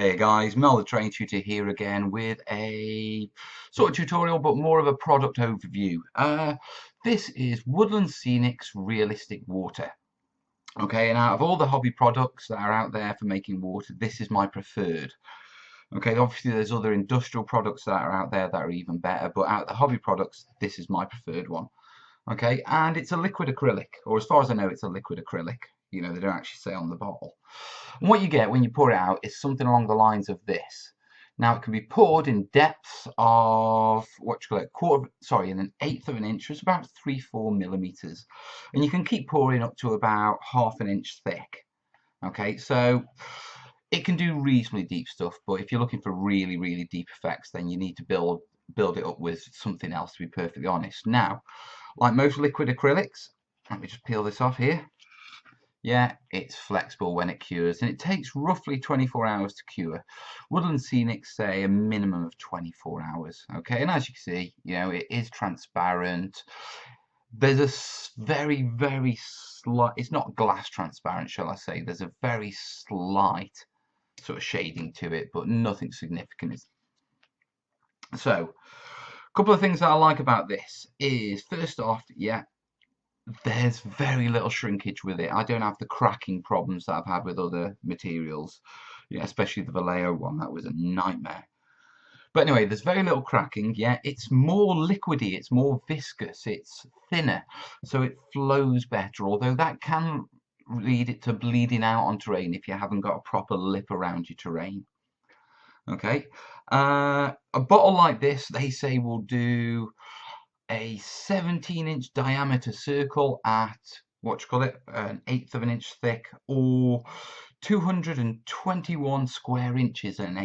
Hey guys, Mel the Train Tutor here again with a sort of tutorial but more of a product overview. This is Woodlands Scenics Realistic Water. Okay, and out of all the hobby products that are out there for making water, this is my preferred. Okay, obviously there's other industrial products that are out there that are even better, but out of the hobby products, this is my preferred one. Okay, and it's a liquid acrylic, or as far as I know, it's a liquid acrylic. You know, they don't actually say on the bottle. And what you get when you pour it out is something along the lines of this. Now it can be poured in depths of what you call it, in an eighth of an inch, which is about 3-4 millimeters, and you can keep pouring up to about half an inch thick. Okay, so it can do reasonably deep stuff, but if you're looking for really, really deep effects, then you need to build it up with something else, to be perfectly honest. Now, like most liquid acrylics, let me just peel this off here. Yeah, it's flexible when it cures, and it takes roughly 24 hours to cure. Woodland Scenics say a minimum of 24 hours. Okay, and as you can see, you know, it is transparent. There's a very, very slight, it's not glass transparent, shall I say. There's a very slight sort of shading to it, but nothing significant. So, a couple of things that I like about this is, first off, yeah, there's very little shrinkage with it. I don't have the cracking problems that I've had with other materials, yeah, especially the Vallejo one. That was a nightmare. But anyway, there's very little cracking. Yeah, it's more liquidy, it's more viscous, it's thinner, so it flows better. Although that can lead it to bleeding out on terrain if you haven't got a proper lip around your terrain. Okay, a bottle like this, they say, will do a 17-inch diameter circle at an eighth of an inch thick, or 221 square inches at an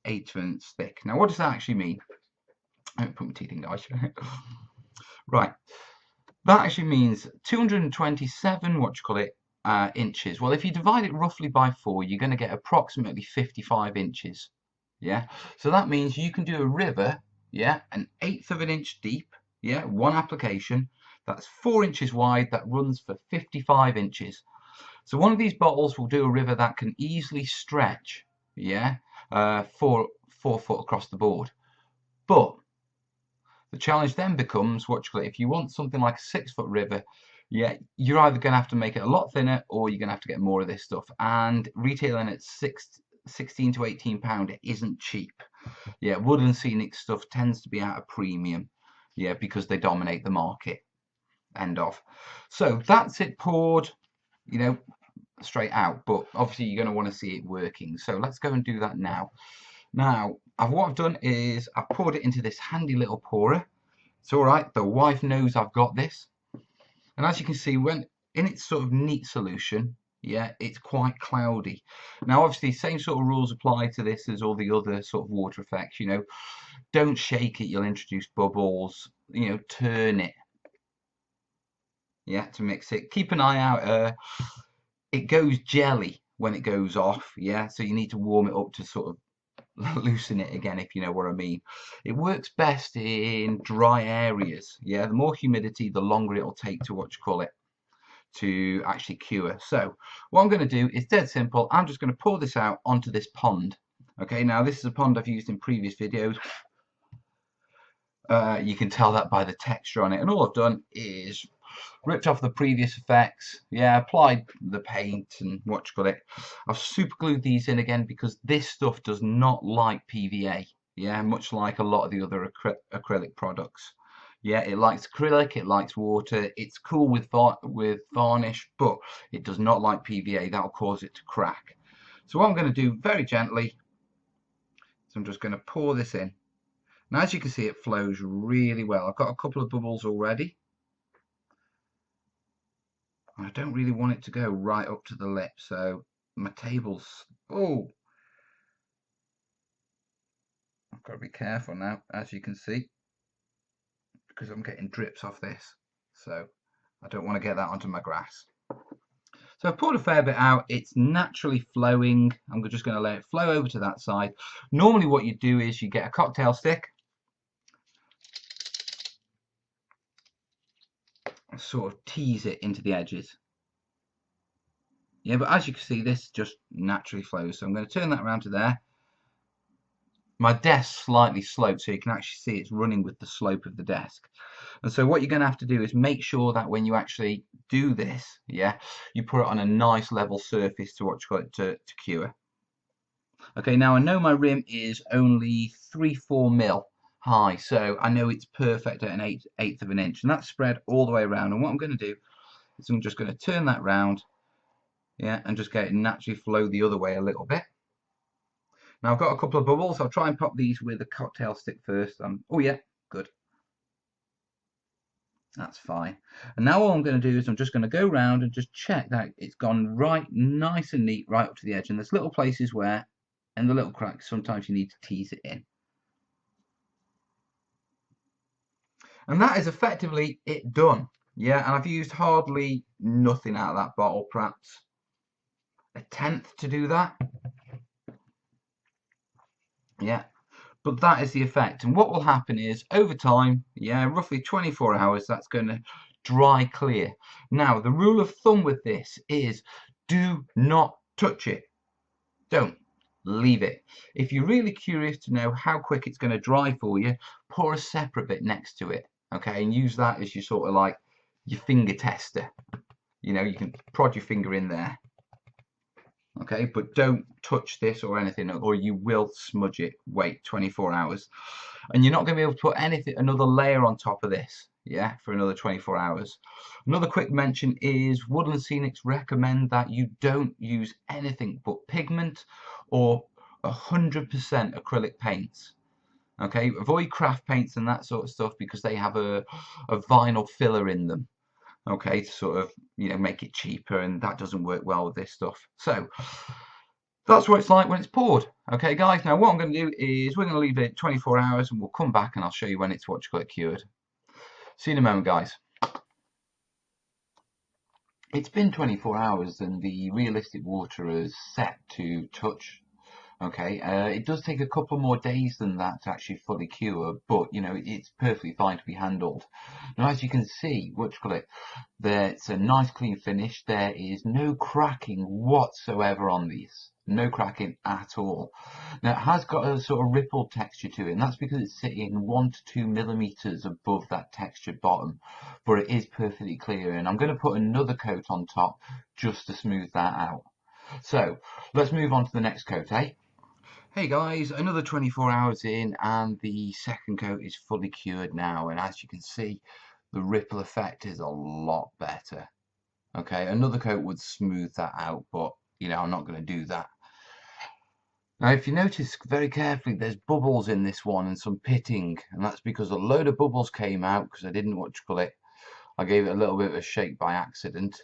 eighth of an inch thick. Now, what does that actually mean? I haven't put my teeth in, guys. Right, that actually means 227 inches. Well, if you divide it roughly by 4, you're going to get approximately 55 inches. Yeah, so that means you can do a river, yeah, an eighth of an inch deep. Yeah, one application, that's 4 inches wide, that runs for 55 inches. So one of these bottles will do a river that can easily stretch, yeah, 4 foot across the board. But the challenge then becomes, if you want something like a 6-foot river, yeah, you're either going to have to make it a lot thinner, or you're going to have to get more of this stuff. And retailing at 16 to 18 pound, it isn't cheap. Yeah, Woodland Scenic stuff tends to be at a premium. Yeah, because they dominate the market. End of. So that's it poured, you know, straight out. But obviously you're going to want to see it working. So let's go and do that now. Now, what I've done is I've poured it into this handy little pourer. It's all right. The wife knows I've got this. And as you can see, when in its sort of neat solution, yeah, it's quite cloudy. Now, obviously, same sort of rules apply to this as all the other sort of water effects. You know, don't shake it, you'll introduce bubbles. You know, turn it, yeah, to mix it. Keep an eye out. It goes jelly when it goes off, yeah, so you need to warm it up to sort of loosen it again, if you know what I mean. It works best in dry areas. Yeah, the more humidity, the longer it'll take to to actually cure. So what I'm going to do is dead simple. I'm just going to pour this out onto this pond. Okay, now this is a pond I've used in previous videos. You can tell that by the texture on it, and all I've done is ripped off the previous effects, yeah, applied the paint and I've super glued these in again because this stuff does not like PVA, yeah, much like a lot of the other acrylic products. Yeah, it likes acrylic, it likes water, it's cool with varnish, but it does not like PVA. That'll cause it to crack. So what I'm going to do very gently is I'm just going to pour this in. Now, as you can see, it flows really well. I've got a couple of bubbles already. I don't really want it to go right up to the lip, so my table's... Oh! I've got to be careful now, as you can see, because I'm getting drips off this, so I don't want to get that onto my grass. So I've poured a fair bit out. It's naturally flowing. I'm just going to let it flow over to that side. Normally what you do is you get a cocktail stick, and sort of tease it into the edges. Yeah, but as you can see, this just naturally flows. So I'm going to turn that around to there. my desk slightly sloped, so you can actually see it's running with the slope of the desk. And so what you're going to have to do is make sure that when you actually do this, yeah, you put it on a nice level surface to what you call it to cure. Okay, now I know my rim is only 3-4 mil high, so I know it's perfect at an eighth of an inch, and that's spread all the way around. And what I'm going to do is I'm just going to turn that round, yeah, and just get it naturally flow the other way a little bit. Now I've got a couple of bubbles. I'll try and pop these with a cocktail stick first. Oh yeah, good. That's fine. And now all I'm going to do is I'm just going to go round and just check that it's gone right, nice and neat, right up to the edge. And there's little places where, in the little cracks, sometimes you need to tease it in. And that is effectively it done. Yeah, and I've used hardly nothing out of that bottle, perhaps a tenth to do that. Yeah, but that is the effect. And what will happen is over time, yeah, roughly 24 hours, that's going to dry clear. Now, the rule of thumb with this is do not touch it. Don't. Leave it. If you're really curious to know how quick it's going to dry for you, pour a separate bit next to it, okay, and use that as your sort of like your finger tester. You know, you can prod your finger in there, okay, but don't touch this or anything, or you will smudge it. Wait 24 hours, and you're not going to be able to put anything, another layer on top of this, yeah, for another 24 hours. Another quick mention is Woodlands Scenics recommend that you don't use anything but pigment or 100% acrylic paints. Okay, avoid craft paints and that sort of stuff because they have a vinyl filler in them. Okay, to sort of, you know, make it cheaper, and that doesn't work well with this stuff. So that's what it's like when it's poured. Okay, guys, now what I'm going to do is we're going to leave it 24 hours and we'll come back and I'll show you when it's what you call it cured. See you in a moment, guys. It's been 24 hours and the realistic water is set to touch. Okay, it does take a couple more days than that to actually fully cure, but you know it's perfectly fine to be handled. Now, as you can see, what you call it, there's a nice clean finish. There is no cracking whatsoever on these, no cracking at all. Now it has got a sort of rippled texture to it, and that's because it's sitting 1 to 2 millimeters above that textured bottom, but it is perfectly clear. And I'm going to put another coat on top just to smooth that out. So let's move on to the next coat, eh? Hey guys, another 24 hours in and the second coat is fully cured now, and as you can see the ripple effect is a lot better. Okay, another coat would smooth that out, but you know I'm not going to do that. Now if you notice very carefully there's bubbles in this one and some pitting, and that's because a load of bubbles came out because I didn't what you call it, I gave it a little bit of a shake by accident.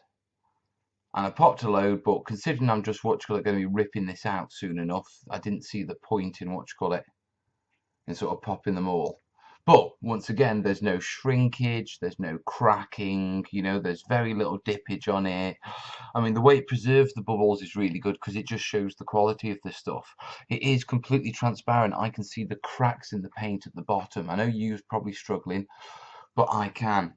And I popped a load, but considering I'm just what you call it going to be ripping this out soon enough, I didn't see the point in what you call it in sort of popping them all. But once again, there's no shrinkage, there's no cracking, you know, there's very little dippage on it. I mean, the way it preserves the bubbles is really good because it just shows the quality of the stuff. It is completely transparent. I can see the cracks in the paint at the bottom. I know you're probably struggling, but I can.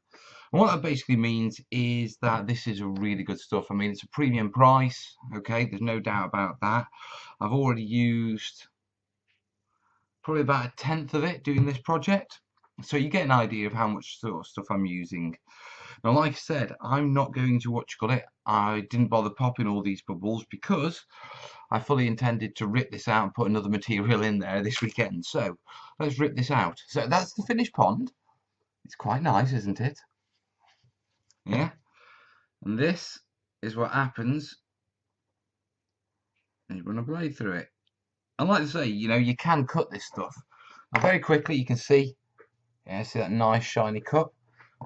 And what that basically means is that this is a really good stuff. I mean, it's a premium price, okay? There's no doubt about that. I've already used probably about a tenth of it doing this project. So you get an idea of how much sort of stuff I'm using. Now, like I said, I'm not going to what you call it. I didn't bother popping all these bubbles because I fully intended to rip this out and put another material in there this weekend. So let's rip this out. So that's the finished pond. It's quite nice, isn't it? Yeah. And this is what happens when you run a blade through it. And like I say, you know, you can cut this stuff. And very quickly you can see, yeah, see that nice shiny cut?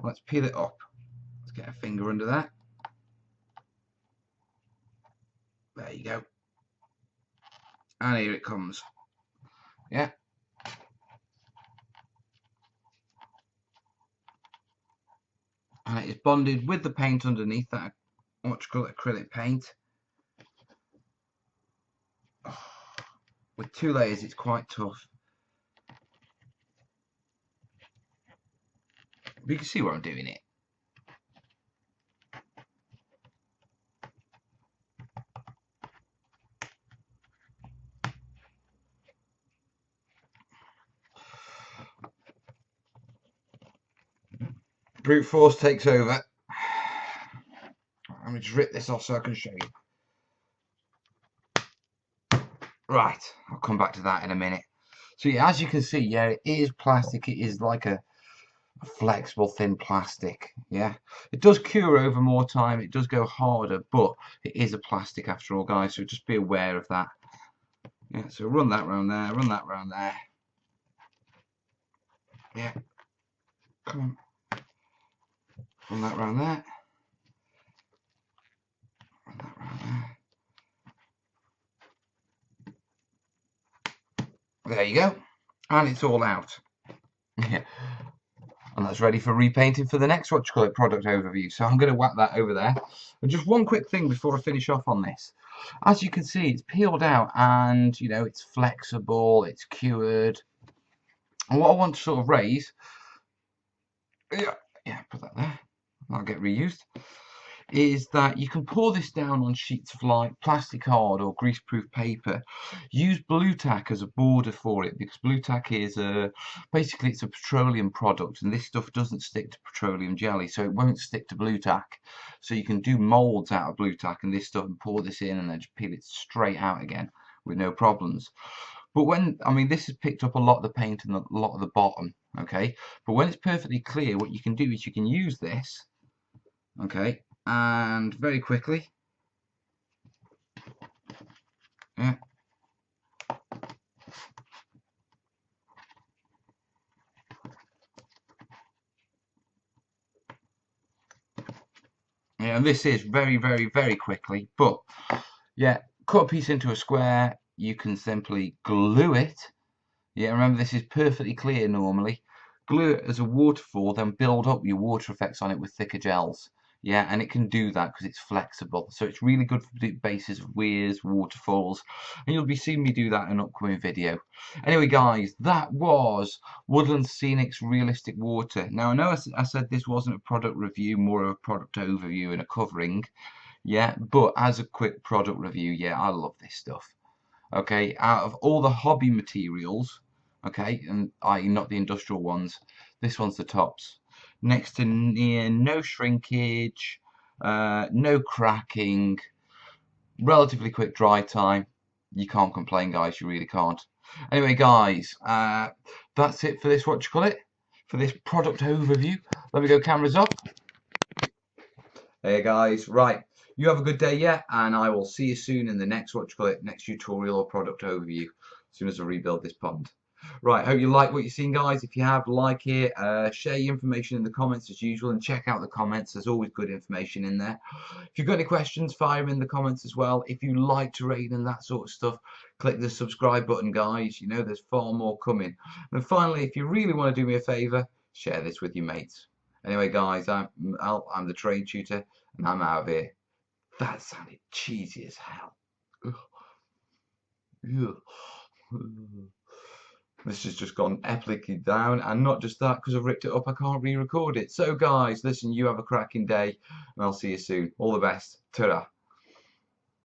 Let's peel it up. Let's get a finger under that. There you go. And here it comes. Yeah. And it is bonded with the paint underneath, that what you call it, acrylic paint. Oh, with 2 layers it's quite tough. But you can see where I'm doing it. brute force takes over. Let me just rip this off so I can show you. Right, I'll come back to that in a minute. So yeah, as you can see, yeah, it is plastic. It is like a flexible, thin plastic. Yeah, it does cure over more time. It does go harder, but it is a plastic after all, guys. So just be aware of that. Yeah, so run that round there, run that round there. Yeah, come on. Run that round there. Run that round there. There you go. And it's all out. Yeah. And that's ready for repainting for the next product overview. So I'm going to whack that over there. And just one quick thing before I finish off on this. As you can see, it's peeled out and, you know, it's flexible, it's cured. And what I want to sort of raise, yeah, put that there. That'll get reused. Is that you can pour this down on sheets of like plastic card or greaseproof paper. Use blue tack as a border for it, because blue tack is basically it's a petroleum product, and this stuff doesn't stick to petroleum jelly, so it won't stick to blue tack. So you can do molds out of blue tack and this stuff and pour this in and then just peel it straight out again with no problems. But when, I mean, this has picked up a lot of the paint and a lot of the bottom, okay? But when it's perfectly clear, what you can do is you can use this, okay, and very quickly, yeah, and this is very quickly, but yeah, cut a piece into a square, you can simply glue it. Yeah, remember this is perfectly clear normally. Glue it as a waterfall, then build up your water effects on it with thicker gels. Yeah, and it can do that because it's flexible. So it's really good for the basis of weirs, waterfalls, and you'll be seeing me do that in an upcoming video. Anyway, guys, that was Woodlands Scenics Realistic Water. Now, I know I said this wasn't a product review, more of a product overview and a covering. Yeah, but as a quick product review, yeah, I love this stuff. Okay, out of all the hobby materials, okay, and i.e. not the industrial ones, this one's the tops. Next to near no shrinkage, no cracking, relatively quick dry time. You can't complain, guys, you really can't. Anyway, guys, that's it for this, for this product overview. Let me go cameras up. Hey guys, right, you have a good day, yeah, and I will see you soon in the next next tutorial or product overview as soon as I rebuild this pond. Right, hope you like what you've seen, guys. If you have, like it, share your information in the comments as usual, and check out the comments. There's always good information in there. If you've got any questions, fire them in the comments as well. If you like terrain and that sort of stuff, click the subscribe button, guys. You know there's far more coming. And finally, if you really want to do me a favour, share this with your mates. Anyway, guys, I'm the terrain tutor, and I'm out of here. That sounded cheesy as hell. This has just gone epically down, and not just that, because I've ripped it up, I can't re-record it. So guys, listen, you have a cracking day, and I'll see you soon. All the best. Ta-ra.